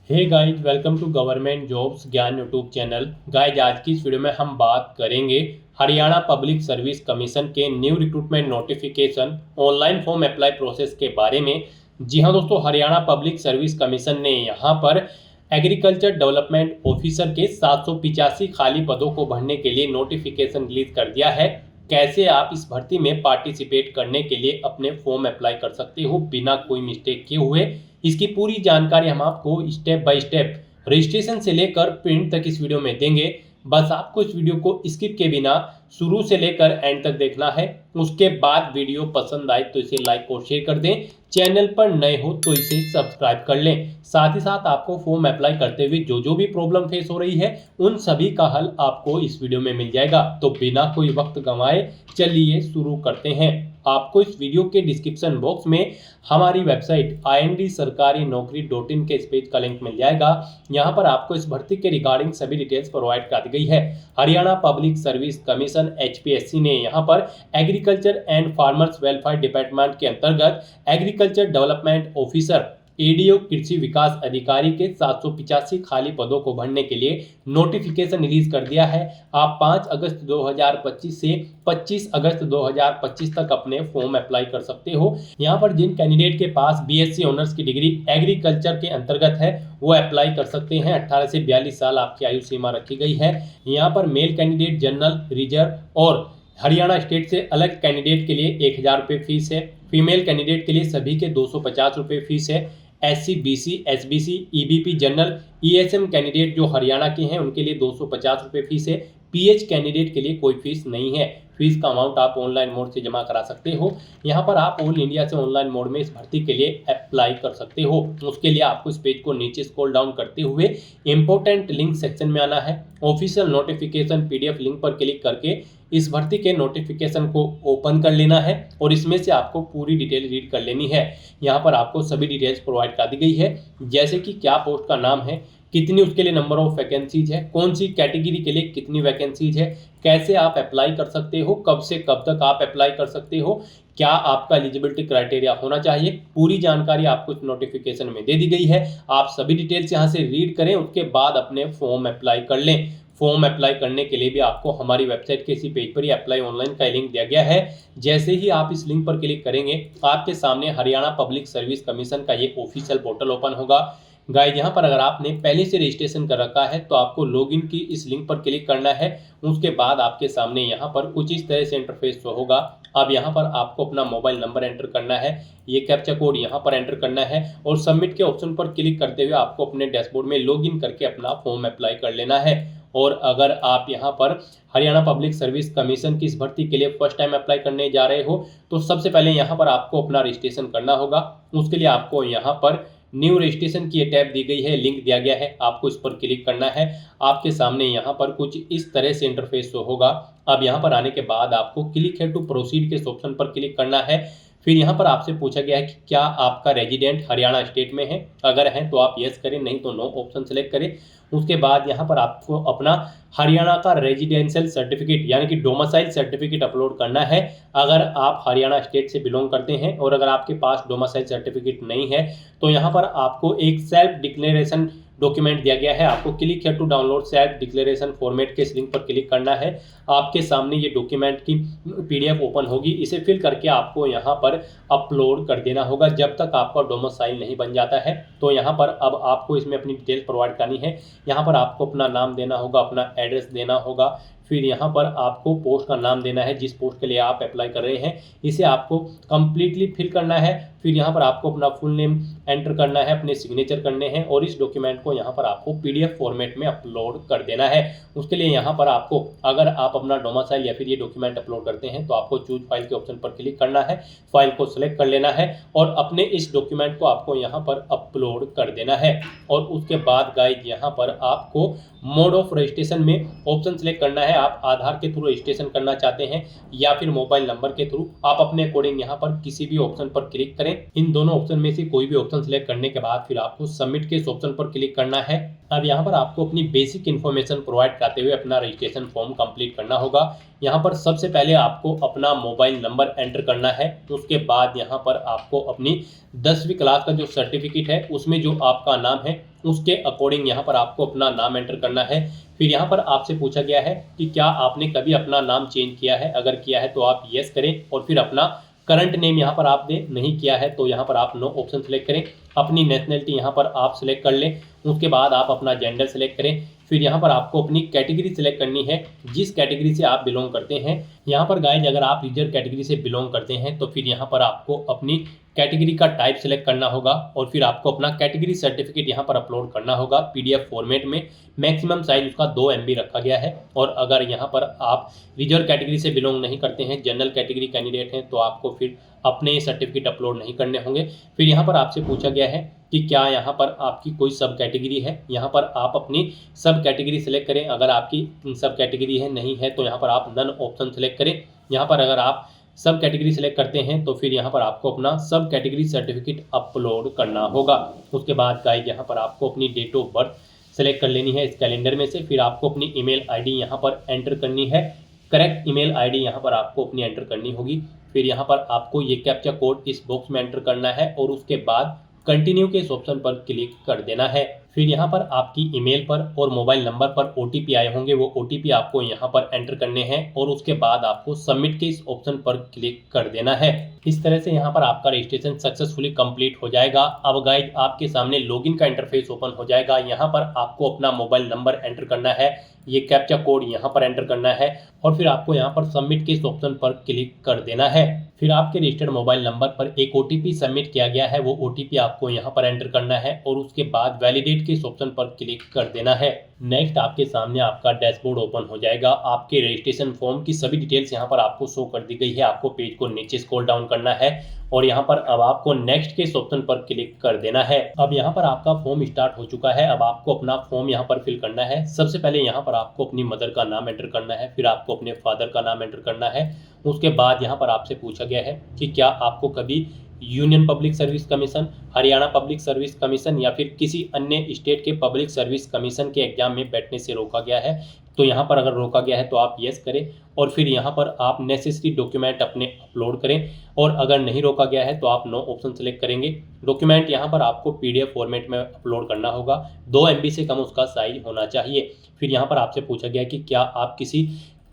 Hey guys, welcome to government jobs ज्ञान YouTube channel. Guys, आज की इस वीडियो में हम बात करेंगे हरियाणा पब्लिक सर्विस कमीशन के new recruitment notification online form apply process के बारे में। जी हाँ दोस्तों, हरियाणा पब्लिक सर्विस कमीशन ने यहाँ पर एग्रीकल्चर डेवलपमेंट ऑफिसर के 785 खाली पदों को भरने के लिए नोटिफिकेशन रिलीज कर दिया है। कैसे आप इस भर्ती में पार्टिसिपेट करने के लिए अपने फॉर्म अप्लाई कर सकते हो बिना कोई मिस्टेक किए हुए, इसकी पूरी जानकारी हम आपको स्टेप बाय स्टेप रजिस्ट्रेशन से लेकर प्रिंट तक इस वीडियो में देंगे। बस आपको इस वीडियो को स्किप के बिना शुरू से लेकर एंड तक देखना है। उसके बाद वीडियो पसंद आए तो इसे लाइक और शेयर कर दें। चैनल पर नए हो तो इसे सब्सक्राइब कर लें। साथ ही साथ आपको फॉर्म अप्लाई करते हुए जो भी प्रॉब्लम फेस हो रही है उन सभी का हल आपको इस वीडियो में मिल जाएगा। तो बिना कोई वक्त गंवाए चलिए शुरू करते हैं। आपको इस वीडियो के डिस्क्रिप्शन बॉक्स में हमारी वेबसाइट indSarkariNaukri.in के इस पेज का लिंक मिल जाएगा। यहाँ पर आपको इस भर्ती के रिगार्डिंग सभी डिटेल्स प्रोवाइड कर दी गई है। Haryana public service commission HPSC ने यहाँ पर agriculture and farmers welfare department के अंतर्गत एग्रीकल्चर डेवलपमेंट ऑफिसर ADO कृषि विकास अधिकारी के 785 खाली पदों को भरने के लिए नोटिफिकेशन रिलीज कर दिया है। आप 5 अगस्त 2025 से 25 अगस्त 2025 तक अपने फॉर्म अप्लाई कर सकते हो। यहाँ पर जिन कैंडिडेट के पास BSc ऑनर्स की डिग्री एग्रीकल्चर के अंतर्गत है वो अप्लाई कर सकते हैं। 18 से 42 साल आपकी आयु सीमा रखी गई है। यहाँ पर मेल कैंडिडेट जनरल, रिजर्व और हरियाणा स्टेट से अलग कैंडिडेट के लिए 1000 रुपये फीस है। फीमेल कैंडिडेट के लिए सभी के 250 रुपये फीस है। SC, BC, SBC, EBP general, ESM candidate जो हरियाणा के हैं उनके लिए 250 रुपये फीस है। PH कैंडिडेट के लिए कोई फीस नहीं है। फीस का अमाउंट आप ऑनलाइन मोड से जमा करा सकते हो। यहाँ पर आप ऑल इंडिया से ऑनलाइन मोड में इस भर्ती के लिए अप्लाई कर सकते हो। उसके लिए आपको इस पेज को नीचे स्क्रॉल डाउन करते हुए इंपॉर्टेंट लिंक सेक्शन में आना है। ऑफिशियल नोटिफिकेशन PDF लिंक पर क्लिक करके इस भर्ती के नोटिफिकेशन को ओपन कर लेना है और इसमें से आपको पूरी डिटेल रीड कर लेनी है। यहाँ पर आपको सभी डिटेल्स प्रोवाइड कर दी गई है, जैसे कि क्या पोस्ट का नाम है, कितनी उसके लिए नंबर ऑफ वैकेंसीज है, कौन सी कैटेगरी के लिए कितनी वैकेंसीज है, कैसे आप अप्लाई कर सकते हो, कब से कब तक आप अप्लाई कर सकते हो, क्या आपका एलिजिबिलिटी क्राइटेरिया होना चाहिए। पूरी जानकारी आपको इस नोटिफिकेशन में दे दी गई है। आप सभी डिटेल्स यहाँ से रीड करें, उसके बाद अपने फॉर्म अप्लाई कर लें। फॉर्म अप्लाई करने के लिए भी आपको हमारी वेबसाइट के इसी पेज पर ही अप्लाई ऑनलाइन का लिंक दिया गया है। जैसे ही आप इस लिंक पर क्लिक करेंगे आपके सामने हरियाणा पब्लिक सर्विस कमीशन का ये ऑफिशियल पोर्टल ओपन होगा। गाइस, यहाँ पर अगर आपने पहले से रजिस्ट्रेशन कर रखा है तो आपको लॉगिन की इस लिंक पर क्लिक करना है। उसके बाद आपके सामने यहाँ पर कुछ इस तरह से इंटरफेस शो होगा। अब यहाँ पर आपको अपना मोबाइल नंबर एंटर करना है, ये कैप्चा कोड यहाँ पर एंटर करना है और सबमिट के ऑप्शन पर क्लिक करते हुए आपको अपने डैशबोर्ड में लॉगिन करके अपना फॉर्म अप्लाई कर लेना है। और अगर आप यहाँ पर हरियाणा पब्लिक सर्विस कमीशन की इस भर्ती के लिए फर्स्ट टाइम अप्लाई करने जा रहे हो तो सबसे पहले यहाँ पर आपको अपना रजिस्ट्रेशन करना होगा। उसके लिए आपको यहाँ पर न्यू रजिस्ट्रेशन की टैब दी गई है, लिंक दिया गया है, आपको इस पर क्लिक करना है। आपके सामने यहाँ पर कुछ इस तरह से इंटरफेस शो होगा। अब यहाँ पर आने के बाद आपको क्लिक है टू प्रोसीड के ऑप्शन पर क्लिक करना है। फिर यहाँ पर आपसे पूछा गया है कि क्या आपका रेजिडेंट हरियाणा स्टेट में है। अगर है तो आप यस करें, नहीं तो नो ऑप्शन सेलेक्ट करें। उसके बाद यहाँ पर आपको अपना हरियाणा का रेजिडेंशियल सर्टिफिकेट यानी कि डोमिसाइल सर्टिफिकेट अपलोड करना है। अगर आप हरियाणा स्टेट से बिलोंग करते हैं और अगर आपके पास डोमिसाइल सर्टिफिकेट नहीं है तो यहाँ पर आपको एक सेल्फ डिक्लेरेशन डॉक्यूमेंट दिया गया है। आपको क्लिक है to download self declaration format के इस लिंक पर क्लिक करना है। आपके सामने ये डॉक्यूमेंट की PDF ओपन होगी। इसे फिल करके आपको यहाँ पर अपलोड कर देना होगा जब तक आपका डोमिसाइल नहीं बन जाता है। तो यहाँ पर अब आपको इसमें अपनी डिटेल्स प्रोवाइड करनी है। यहाँ पर आपको अपना नाम देना होगा, अपना एड्रेस देना होगा, फिर यहाँ पर आपको पोस्ट का नाम देना है जिस पोस्ट के लिए आप अप्लाई कर रहे हैं, इसे आपको कंप्लीटली फिल करना है। फिर यहाँ पर आपको अपना फुल नेम एंटर करना है, अपने सिग्नेचर करने हैं और इस डॉक्यूमेंट को यहाँ पर आपको PDF फॉर्मेट में अपलोड कर देना है। उसके लिए यहाँ पर आपको अगर आप अपना डोमिसाइल या फिर ये डॉक्यूमेंट अपलोड करते हैं तो आपको चूज फाइल के ऑप्शन पर क्लिक करना है, फाइल को सिलेक्ट कर लेना है और अपने इस डॉक्यूमेंट को आपको यहाँ पर अपलोड कर देना है। और उसके बाद गाइस यहाँ पर आपको मोड ऑफ रजिस्ट्रेशन में ऑप्शन सेलेक्ट करना है। आप आधार के थ्रू रजिस्ट्रेशन करना चाहते हैं या फिर मोबाइल नंबर के थ्रू, आप अपने अकॉर्डिंग यहाँ पर किसी भी ऑप्शन पर क्लिक करें। इन दोनों ऑप्शन में से कोई भी ऑप्शन सेलेक्ट करने के बाद फिर आपको सबमिट के इस ऑप्शन पर क्लिक करना है। अब यहाँ पर आपको अपनी बेसिक इन्फॉर्मेशन प्रोवाइड करते हुए अपना रजिस्ट्रेशन फॉर्म कंप्लीट करना होगा। यहाँ पर सबसे पहले आपको अपना मोबाइल नंबर एंटर करना है। उसके बाद यहाँ पर आपको अपनी 10वीं क्लास का जो सर्टिफिकेट है उसमें जो आपका नाम है उसके अकॉर्डिंग यहाँ पर आपको अपना नाम एंटर करना है। फिर यहाँ पर आपसे पूछा गया है कि क्या आपने कभी अपना नाम चेंज किया है, अगर किया है तो आप यस करें और फिर अपना करंट नेम यहाँ पर आपने नहीं किया है तो यहाँ पर आप नो ऑप्शन सेलेक्ट करें। अपनी नेशनलिटी यहाँ पर आप सिलेक्ट कर लें, उसके बाद आप अपना जेंडर सेलेक्ट करें। फिर यहाँ पर आपको अपनी कैटेगरी सिलेक्ट करनी है, जिस कैटेगरी से आप बिलोंग करते हैं। यहाँ पर गाइज अगर आप रिजर्व कैटेगरी से बिलोंग करते हैं तो फिर यहाँ पर आपको अपनी कैटेगरी का टाइप सेलेक्ट करना होगा और फिर आपको अपना कैटेगरी सर्टिफिकेट यहाँ पर अपलोड करना होगा पीडीएफ फॉर्मेट में। मैक्सिमम साइज उसका 2 MB रखा गया है। और अगर यहाँ पर आप रिजर्व कैटेगरी से बिलोंग नहीं करते हैं, जनरल कैटेगरी कैंडिडेट हैं, तो आपको फिर अपने सर्टिफिकेट अपलोड नहीं करने होंगे। फिर यहाँ पर आपसे पूछा गया है कि क्या यहाँ पर आपकी कोई सब कैटेगरी है, यहाँ पर आप अपनी सब कैटेगरी सेलेक्ट करें। अगर आपकी सब कैटेगरी है नहीं है तो यहाँ पर आप नन ऑप्शन सेलेक्ट करें। यहाँ पर अगर आप सब कैटेगरी सेलेक्ट करते हैं तो फिर यहाँ पर आपको अपना सब कैटेगरी सर्टिफिकेट अपलोड करना होगा। उसके बाद गाइज यहाँ पर आपको अपनी डेट ऑफ बर्थ सेलेक्ट कर लेनी है इस कैलेंडर में से। फिर आपको अपनी ईमेल आईडी यहाँ पर एंटर करनी है, करेक्ट ईमेल आईडी यहाँ पर आपको अपनी एंटर करनी होगी। फिर यहाँ पर आपको ये कैप्चा कोड इस बॉक्स में एंटर करना है और उसके बाद कंटिन्यू के इस ऑप्शन पर क्लिक कर देना है। फिर यहाँ पर आपकी ईमेल पर और मोबाइल नंबर पर OTP आए होंगे, वो OTP आपको यहाँ पर एंटर करने हैं और उसके बाद आपको सबमिट के इस ऑप्शन पर क्लिक कर देना है। इस तरह से यहाँ पर आपका रजिस्ट्रेशन सक्सेसफुली कंप्लीट हो जाएगा। अब गाइज आपके सामने लॉगिन का इंटरफेस ओपन हो जाएगा। यहाँ पर आपको अपना मोबाइल नंबर एंटर करना है, ये कैप्चा कोड यहाँ पर एंटर करना है और फिर आपको यहाँ पर सबमिट के इस ऑप्शन पर क्लिक कर देना है। फिर आपके रजिस्टर्ड मोबाइल नंबर पर एक OTP सबमिट किया गया है, वो OTP आपको यहाँ पर एंटर करना है और उसके बाद वैलिडेट के इस ऑप्शन पर क्लिक कर देना है। नेक्स्ट आपके सामने आपका डैशबोर्ड ओपन हो जाएगा। आपके रजिस्ट्रेशन फॉर्म की सभी डिटेल्स यहाँ पर आपको शो कर दी गई है। आपको पेज को नीचे स्क्रॉल डाउन करना है और यहाँ पर अब आपको नेक्स्ट के इस ऑप्शन पर क्लिक कर देना है। अब यहाँ पर आपका फॉर्म स्टार्ट हो चुका है। अब आपको अपना फॉर्म यहाँ पर फिल करना है। सबसे पहले यहाँ पर आपको अपनी मदर का नाम एंटर करना है, फिर आपको अपने फादर का नाम एंटर करना है। उसके बाद यहाँ पर आपसे पूछा गया है कि क्या आपको कभी union public service commission, Haryana public service commission या फिर किसी अन्य स्टेट के पब्लिक सर्विस कमीशन के एग्जाम में बैठने से रोका गया है। तो यहाँ पर अगर रोका गया है तो आप यस करें और फिर यहाँ पर आप नेसेसरी डॉक्यूमेंट अपने अपलोड करें और अगर नहीं रोका गया है तो आप नो ऑप्शन सेलेक्ट करेंगे। डॉक्यूमेंट यहाँ पर आपको PDF फॉर्मेट में अपलोड करना होगा, 2 MB से कम उसका साइज होना चाहिए। फिर यहाँ पर आपसे पूछा गया कि क्या आप किसी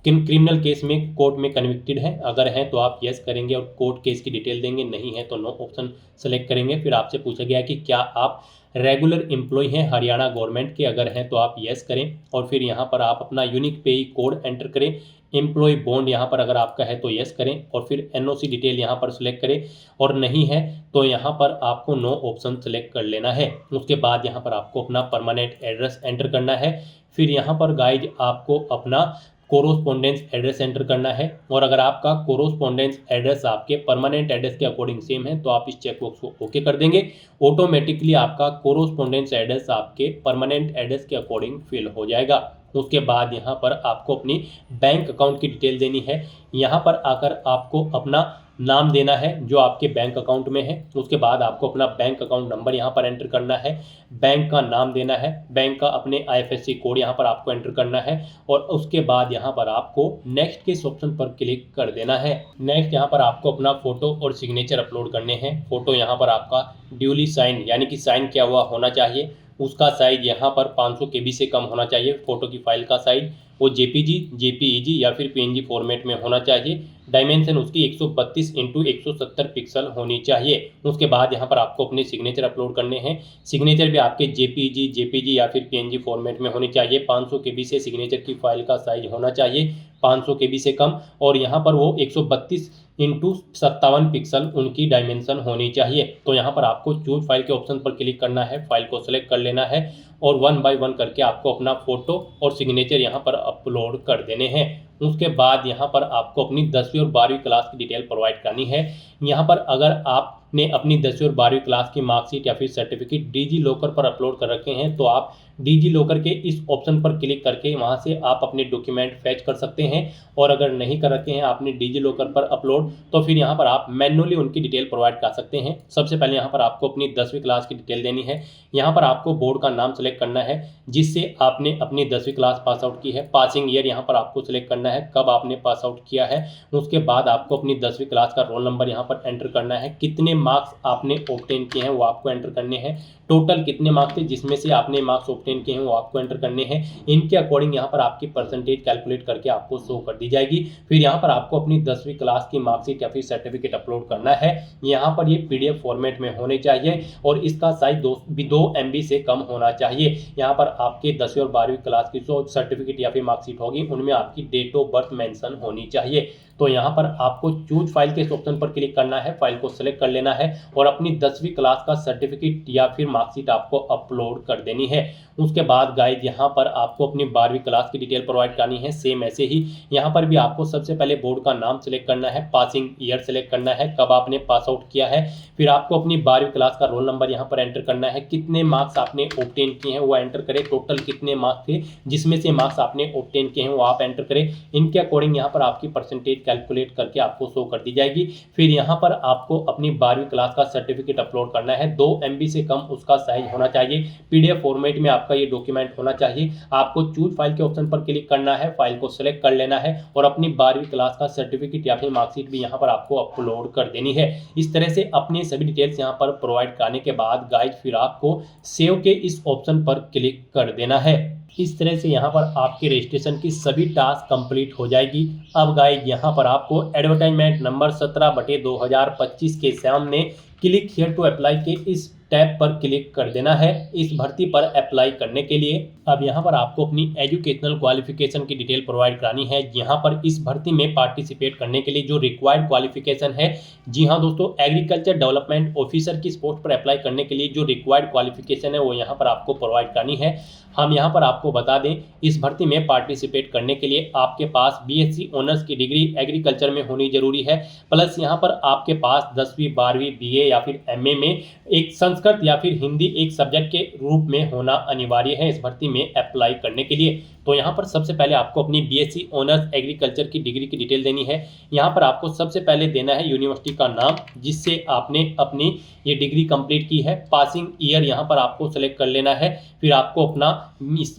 क्रिमिनल केस में कोर्ट में कन्विक्टेड हैं, अगर हैं तो आप यस करेंगे और कोर्ट केस की डिटेल देंगे, नहीं है तो नो ऑप्शन सेलेक्ट करेंगे। फिर आपसे पूछा गया कि क्या आप रेगुलर एम्प्लॉय हैं हरियाणा गवर्नमेंट के, अगर हैं तो आप यस करें और फिर यहाँ पर आप अपना यूनिक पेई कोड एंटर करें। एम्प्लॉय बॉन्ड यहाँ पर अगर आपका है तो यस करें और फिर NOC डिटेल यहाँ पर सिलेक्ट करें और नहीं है तो यहाँ पर आपको नो ऑप्शन सेलेक्ट कर लेना है। उसके बाद यहाँ पर आपको अपना परमानेंट एड्रेस एंटर करना है। फिर यहाँ पर गाइज आपको अपना कोरोस्पोंडेंस एड्रेस एंटर करना है और अगर आपका कोरोस्पोंडेंस एड्रेस आपके परमानेंट एड्रेस के अकॉर्डिंग सेम है तो आप इस चेक बॉक्स को ओके कर देंगे। ऑटोमेटिकली आपका कोरोस्पोंडेंस एड्रेस आपके परमानेंट एड्रेस के अकॉर्डिंग फिल हो जाएगा। उसके बाद यहाँ पर आपको अपनी बैंक अकाउंट की डिटेल देनी है। यहाँ पर आकर आपको अपना नाम देना है जो आपके बैंक अकाउंट में है। उसके बाद आपको अपना बैंक अकाउंट नंबर यहाँ पर एंटर करना है, बैंक का नाम देना है, बैंक का अपने IFSC कोड यहाँ पर आपको एंटर करना है और उसके बाद यहाँ पर आपको नेक्स्ट के इस ऑप्शन पर क्लिक कर देना है। नेक्स्ट यहाँ पर आपको अपना फोटो और सिग्नेचर अपलोड करने हैं। फोटो यहाँ पर आपका ड्यूली साइन यानी कि साइन किया हुआ होना चाहिए। उसका साइज यहाँ पर 500 KB से कम होना चाहिए। फोटो की फाइल का साइज वो JPG, JPEG या फिर PNG फॉर्मेट में होना चाहिए। डायमेंशन उसकी 132 × 170 पिक्सल होनी चाहिए। उसके बाद यहाँ पर आपको अपने सिग्नेचर अपलोड करने हैं। सिग्नेचर भी आपके JPG, JPG या फिर PNG फॉर्मेट में होनी चाहिए। 500 KB से सिग्नेचर की फाइल का साइज होना चाहिए, 500 KB से कम, और यहाँ पर वो 132 × 57 पिक्सल उनकी डायमेंशन होनी चाहिए। तो यहाँ पर आपको चूज फाइल के ऑप्शन पर क्लिक करना है, फाइल को सेलेक्ट कर लेना है और 1 बाय 1 करके आपको अपना फोटो और सिग्नेचर यहाँ पर अपलोड कर देने हैं। उसके बाद यहाँ पर आपको अपनी 10वीं और 12वीं क्लास की डिटेल प्रोवाइड करनी है। यहाँ पर अगर आपने अपनी 10वीं और 12वीं क्लास की मार्कशीट या फिर सर्टिफिकेट डिजी लॉकर पर अपलोड कर रखे हैं तो आप डिजी लॉकर के इस ऑप्शन पर क्लिक करके वहाँ से आप अपने डॉक्यूमेंट फैच कर सकते हैं। और अगर नहीं कर रखे हैं आपने डिजी लॉकर पर अपलोड तो फिर यहाँ पर आप मैन्युअली उनकी डिटेल प्रोवाइड कर सकते हैं। सबसे पहले यहाँ पर आपको अपनी 10वीं क्लास की डिटेल देनी है। यहाँ पर आपको बोर्ड का नाम सेलेक्ट करना है जिससे आपने अपनी 10वीं क्लास पास आउट की है। पासिंग ईयर यहाँ पर आपको सिलेक्ट करना है, कब आपने पास आउट किया है। उसके बाद आपको अपनी 10वीं क्लास का रोल नंबर यहाँ पर एंटर करना है, कितने मार्क्स आपने ऑब्टेन किए हैं वो आपको एंटर करने हैं। टोटल कितने मार्क्स थे जिसमें से आपने मार्क्स ऑब्टेन किए हैं वो आपको एंटर करने हैं। इनके अकॉर्डिंग यहाँ पर आपकी परसेंटेज कैलकुलेट करके आपको शो कर दी जाएगी। फिर यहाँ पर आपको अपनी 10वीं क्लास की मार्कशीट या फिर सर्टिफिकेट अपलोड करना है। यहाँ पर ये PDF फॉर्मेट में होने चाहिए और इसका साइज 2 MB से कम होना चाहिए। यहाँ पर आपके 10वीं और 12वीं क्लास की जो सर्टिफिकेट या फिर मार्कशीट होगी उनमें आपकी डेट ऑफ बर्थ मेंशन होनी चाहिए। तो यहाँ पर आपको चूज फाइल के इस ऑप्शन पर क्लिक करना है, फाइल को सिलेक्ट कर लेना है और अपनी 10वीं क्लास का सर्टिफिकेट या फिर मार्कशीट आपको अपलोड कर देनी है। उसके बाद गाइज यहाँ पर आपको अपनी 12वीं क्लास की डिटेल प्रोवाइड करनी है। सेम ऐसे ही यहाँ पर भी आपको सबसे पहले बोर्ड का नाम सिलेक्ट करना है, पासिंग ईयर सिलेक्ट करना है, कब आपने पास आउट किया है। फिर आपको अपनी 12वीं क्लास का रोल नंबर यहाँ पर एंटर करना है, कितने मार्क्स आपने ऑब्टेन किए हैं वो एंटर करें, टोटल कितने मार्क्स थे जिसमें से मार्क्स आपने ऑब्टेन किए हैं वो आप एंटर करें। इनके अकॉर्डिंग यहाँ पर आपकी परसेंटेज कैलकुलेट करके आपको शो कर दी जाएगी। फिर यहाँ पर आपको अपनी 12वीं क्लास का सर्टिफिकेट अपलोड करना है, 2 MB से कम उसका साइज होना चाहिए, PDF फॉर्मेट में आपका ये डॉक्यूमेंट होना चाहिए। आपको चूज फाइल के ऑप्शन पर क्लिक करना है, फाइल को सिलेक्ट कर लेना है और अपनी 12वीं क्लास का सर्टिफिकेट या फिर मार्कशीट भी यहाँ पर आपको अपलोड कर देनी है। इस तरह से अपनी सभी डिटेल्स यहाँ पर प्रोवाइड करने के बाद गाइज फिर आपको सेव के इस ऑप्शन पर क्लिक कर देना है। इस तरह से यहाँ पर आपके रजिस्ट्रेशन की सभी टास्क कंप्लीट हो जाएगी। अब गाइज यहाँ पर आपको एडवर्टाइजमेंट नंबर 17/2025 के सामने क्लिक हियर टू अप्लाई के इस टैब पर क्लिक कर देना है इस भर्ती पर अप्लाई करने के लिए। अब यहाँ पर आपको अपनी एजुकेशनल क्वालिफिकेशन की डिटेल प्रोवाइड करानी है। यहाँ पर इस भर्ती में पार्टिसिपेट करने के लिए जो रिक्वायर्ड क्वालिफिकेशन है, जी हाँ दोस्तों, एग्रीकल्चर डेवलपमेंट ऑफिसर की पोस्ट पर अप्लाई करने के लिए जो रिक्वायर्ड क्वालिफिकेशन है वो यहाँ पर आपको प्रोवाइड करनी है। हम यहाँ पर आपको बता दें, इस भर्ती में पार्टिसिपेट करने के लिए आपके पास BSc ऑनर्स की डिग्री एग्रीकल्चर में होनी जरूरी है, प्लस यहाँ पर आपके पास 10वीं 12वीं BA या फिर MA में एक संस्कृत या फिर हिंदी एक सब्जेक्ट के रूप में होना अनिवार्य है इस भर्ती में अप्लाई करने के लिए। तो यहाँ पर सबसे पहले आपको अपनी BSc ऑनर्स एग्रीकल्चर की डिग्री की डिटेल देनी है। यहाँ पर आपको सबसे पहले देना है यूनिवर्सिटी का नाम जिससे आपने अपनी ये डिग्री कंप्लीट की है, पासिंग ईयर यहाँ पर आपको सेलेक्ट कर लेना है। फिर आपको अपना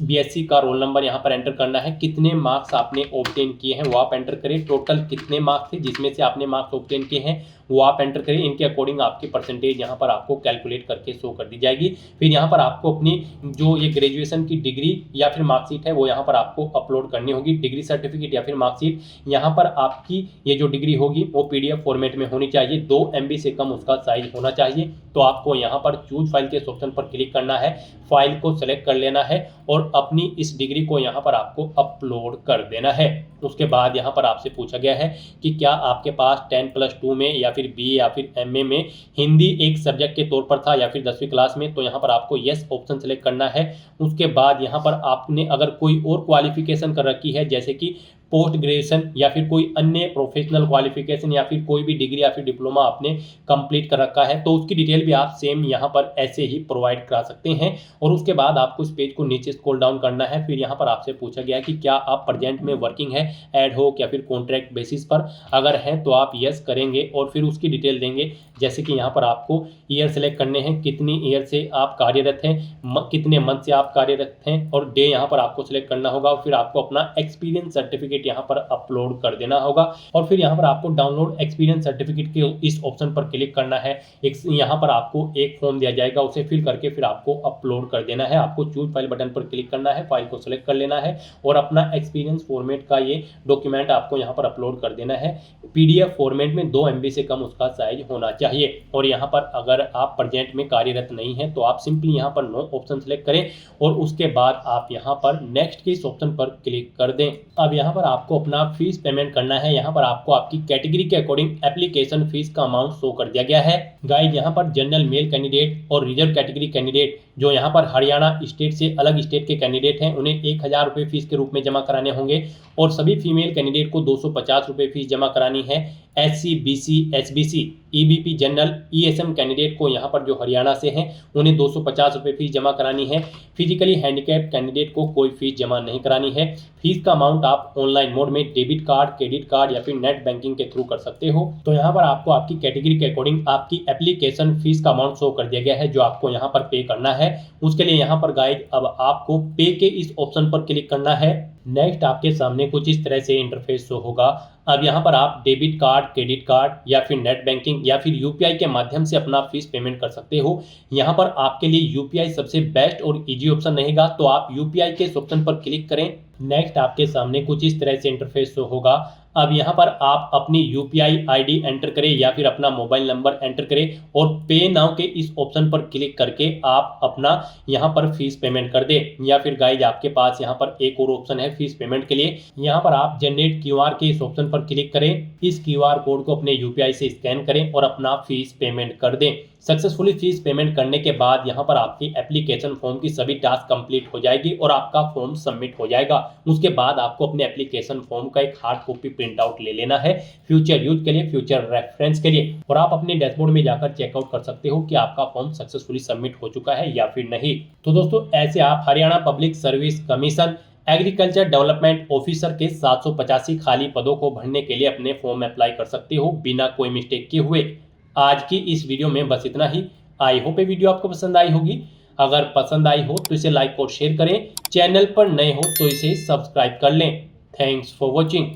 BSc का रोल नंबर यहाँ पर एंटर करना है, कितने मार्क्स आपने ऑब्टेन किए हैं वो आप एंटर करें, टोटल कितने मार्क्स थे जिसमें से आपने मार्क्स ऑब्टेन किए हैं वो आप एंटर करें। इनके अकॉर्डिंग आपकी परसेंटेज यहाँ पर आपको कैलकुलेट करके शो कर दी जाएगी। फिर यहाँ पर आपको अपनी जो ये ग्रेजुएशन की डिग्री या फिर मार्कशीट है वो यहाँ पर आपको अपलोड करनी होगी, डिग्री सर्टिफिकेट या फिर मार्कशीट। यहाँ पर आपकी ये जो डिग्री होगी वो PDF फॉर्मेट में होनी चाहिए, 2 MB से कम उसका साइज होना चाहिए। तो आपको यहाँ पर चूज फाइल के इस ऑप्शन पर क्लिक करना है, फाइल को सेलेक्ट कर लेना है और अपनी इस डिग्री को यहाँ पर आपको अपलोड कर देना है। उसके बाद यहाँ पर आपसे पूछा गया है कि क्या आपके पास 10+2 में या फिर BA या फिर MA में हिंदी एक सब्जेक्ट के तौर पर था या फिर 10वीं क्लास में। तो यहाँ पर आपको यस ऑप्शन सेलेक्ट करना है। उसके बाद यहाँ पर आपने अगर कोई और क्वालिफिकेशन कर रखी है जैसे कि पोस्ट ग्रेजुएशन या फिर कोई अन्य प्रोफेशनल क्वालिफिकेशन या फिर कोई भी डिग्री या फिर डिप्लोमा आपने कंप्लीट कर रखा है तो उसकी डिटेल भी आप सेम यहाँ पर ऐसे ही प्रोवाइड करा सकते हैं। और उसके बाद आपको इस पेज को नीचे स्क्रॉल डाउन करना है। फिर यहाँ पर आपसे पूछा गया है कि क्या आप प्रेजेंट में वर्किंग है एड होक या फिर कॉन्ट्रैक्ट बेसिस पर, अगर है तो आप यस करेंगे और फिर उसकी डिटेल देंगे। जैसे कि यहाँ पर आपको ईयर सेलेक्ट करने हैं, कितनी ईयर से आप कार्यरत हैं, कितने मंथ से आप कार्यरत हैं और डे यहाँ पर आपको सिलेक्ट करना होगा। और फिर आपको अपना एक्सपीरियंस सर्टिफिकेट यहाँ पर अपलोड कर देना होगा और फिर यहाँ पर आपको डाउनलोड एक्सपीरियंस सर्टिफिकेट के इस ऑप्शन पर क्लिक करना है। यहाँ पर आपको एक फॉर्म दिया जाएगा, उसे फिल करके फिर आपको अपलोड कर देना है। आपको चूज फाइल बटन पर क्लिक करना है, फाइल को सिलेक्ट कर लेना है और अपना एक्सपीरियंस फॉर्मेट का ये डॉक्यूमेंट आपको यहाँ पर अपलोड कर देना है। PDF फॉर्मेट में 2 MB से कम उसका साइज होना चाहिए। और यहाँ पर अगर आप प्रेजेंट में कार्यरत नहीं है तो आप सिंपली यहाँ पर नो ऑप्शन सेलेक्ट करें और उसके बाद आप यहाँ पर नेक्स्ट के इस ऑप्शन पर क्लिक कर दें। अब यहाँ पर आपको अपना फीस पेमेंट करना है। यहाँ पर आपको आपकी कैटेगरी के अकॉर्डिंग एप्लीकेशन फीस का अमाउंट शो कर दिया गया है। गाइस यहाँ पर जनरल मेल कैंडिडेट और रिजर्व कैटेगरी कैंडिडेट जो यहाँ पर हरियाणा स्टेट से अलग स्टेट के कैंडिडेट हैं उन्हें 1000 रुपये फीस के रूप में जमा कराने होंगे और सभी फीमेल कैंडिडेट को 250 रुपये फीस जमा करानी है। SC, BC, SBC, EBP general, ESM candidate को यहाँ पर जो हरियाणा से हैं उन्हें 250 रुपये फीस जमा करानी है। फिजिकली हैंडीकैप कैंडिडेट को कोई फीस जमा नहीं करानी है। फीस का अमाउंट आप ऑनलाइन मोड में डेबिट कार्ड, क्रेडिट कार्ड या फिर नेट बैंकिंग के थ्रू कर सकते हो। तो यहाँ पर आपको आपकी कैटेगरी के अकॉर्डिंग आपकी एप्लीकेशन फीस का अमाउंट शो कर दिया गया है जो आपको यहाँ पर पे करना है। उसके लिए यहाँ पर गाइड अब आपको पे के इस ऑप्शन पर क्लिक करना है। नेक्स्ट आपके सामने कुछ इस तरह से इंटरफेस शो होगा। अब यहाँ पर आप डेबिट कार्ड, क्रेडिट कार्ड या फिर नेट बैंकिंग या फिर यूपीआई के माध्यम से अपना फीस पेमेंट कर सकते हो। यहाँ पर आपके लिए यूपीआई सबसे बेस्ट और इजी ऑप्शन रहेगा, तो आप यूपीआई के इस ऑप्शन पर क्लिक करें। नेक्स्ट आपके सामने कुछ इस तरह से इंटरफेस शो होगा। अब यहाँ पर आप अपनी यूपीआई आईडी एंटर करें या फिर अपना मोबाइल नंबर एंटर करें और पे नाउ के इस ऑप्शन पर क्लिक करके आप अपना यहाँ पर फीस पेमेंट कर दें। या फिर गाइज आपके पास यहाँ पर एक और ऑप्शन है फीस पेमेंट के लिए। यहाँ पर आप जनरेट क्यूआर के इस ऑप्शन पर क्लिक करें, इस क्यूआर कोड को अपने यूपीआई से स्कैन करें और अपना फीस पेमेंट कर दें। सक्सेसफुली फीस पेमेंट करने के बाद यहाँ पर आपकी एप्लीकेशन फॉर्म की सभी टास्क कंप्लीट हो जाएगी और आपका फॉर्म सबमिट हो जाएगा। उसके बाद आपको अपने एप्लीकेशन फॉर्म का एक हार्ड कॉपी प्रिंट आउट ले लेना है फ्यूचर यूज के लिए, फ्यूचर रेफरेंस के लिए, और आप अपने डैशबोर्ड में जाकर चेकआउट कर सकते हो कि आपका फॉर्म सक्सेसफुली सबमिट हो चुका है या फिर नहीं। तो दोस्तों ऐसे आप Haryana public service commission agriculture development officer के 785 खाली पदों को भरने के लिए अपने फॉर्म अप्लाई कर सकते हो बिना कोई मिस्टेक किए हुए। आज की इस वीडियो में बस इतना ही। आई होप ये वीडियो आपको पसंद आई होगी। अगर पसंद आई हो तो इसे लाइक और शेयर करें, चैनल पर नए हो तो इसे सब्सक्राइब कर लें। Thanks for watching.